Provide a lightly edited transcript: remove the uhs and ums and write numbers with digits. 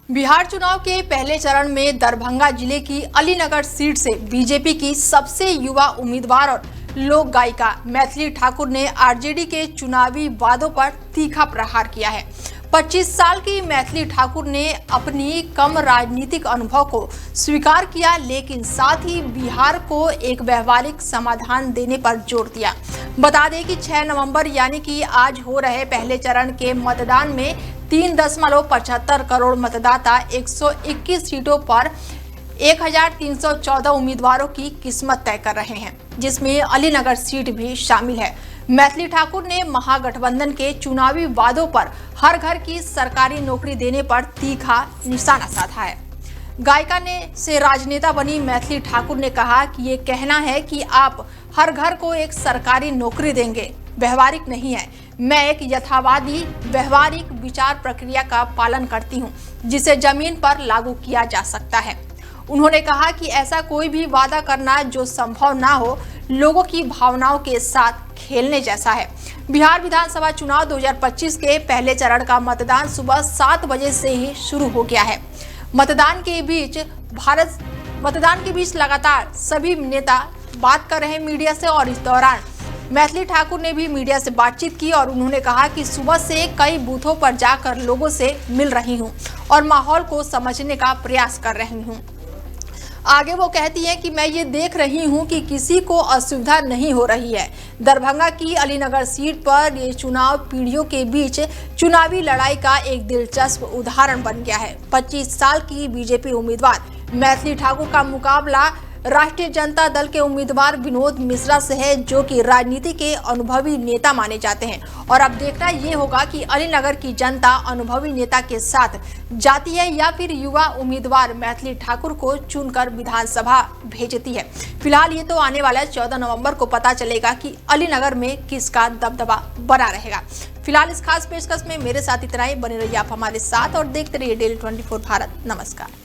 बिहार चुनाव के पहले चरण में दरभंगा जिले की अलीनगर सीट से बीजेपी की सबसे युवा उम्मीदवार और लोक गायिका मैथिली ठाकुर ने आरजेडी के चुनावी वादों पर तीखा प्रहार किया है। 25 साल की मैथिली ठाकुर ने अपनी कम राजनीतिक अनुभव को स्वीकार किया, लेकिन साथ ही बिहार को एक व्यवहारिक समाधान देने पर जोर दिया। बता दें कि 6 नवंबर यानी कि आज हो रहे पहले चरण के मतदान में 3.75 करोड़ मतदाता 121 सीटों पर 1314 उम्मीदवारों की किस्मत तय कर रहे हैं, जिसमें अलीनगर सीट भी शामिल है। मैथिली ठाकुर ने महागठबंधन के चुनावी वादों पर हर घर की सरकारी नौकरी देने पर तीखा निशाना साधा है। गायिका से राजनेता बनी मैथिली ठाकुर ने कहा कि ये कहना है कि आप हर घर को एक सरकारी नौकरी देंगे व्यवहारिक नहीं है। मैं एक यथावादी व्यवहारिक विचार प्रक्रिया का पालन करती हूं, जिसे जमीन पर लागू किया जा सकता है। उन्होंने कहा कि ऐसा कोई भी वादा करना जो संभव ना हो, लोगों की भावनाओं के साथ खेलने जैसा है। बिहार विधानसभा चुनाव 2025 के पहले चरण का मतदान सुबह 7 बजे से ही शुरू हो गया है। मतदान के बीच लगातार सभी नेता बात कर रहे हैं मीडिया से, और इस दौरान मैथिली ठाकुर ने भी मीडिया से बातचीत की और उन्होंने कहा कि सुबह से कई बूथों पर जाकर लोगों से मिल रही हूं और माहौल को समझने का प्रयास कर रही हूं। आगे वो कहती हैं कि मैं ये देख रही हूं कि किसी को असुविधा नहीं हो रही है। दरभंगा की अलीनगर सीट पर ये चुनाव पीढ़ियों के बीच चुनावी लड़ाई का एक दिलचस्प उदाहरण बन गया है। 25 साल की बीजेपी उम्मीदवार मैथिली ठाकुर का मुकाबला राष्ट्रीय जनता दल के उम्मीदवार विनोद मिश्रा से है, जो कि राजनीति के अनुभवी नेता माने जाते हैं। और अब देखना ये होगा कि अलीनगर की जनता अनुभवी नेता के साथ जाती है या फिर युवा उम्मीदवार मैथिली ठाकुर को चुनकर विधानसभा भेजती है। फिलहाल ये तो आने वाला 14 नवंबर को पता चलेगा कि अलीनगर में किसका दबदबा बना रहेगा। फिलहाल इस खास पेशकश में मेरे साथ इतना ही। बने रहिए आप हमारे साथ और देखते रहिए डेली 24 भारत। नमस्कार।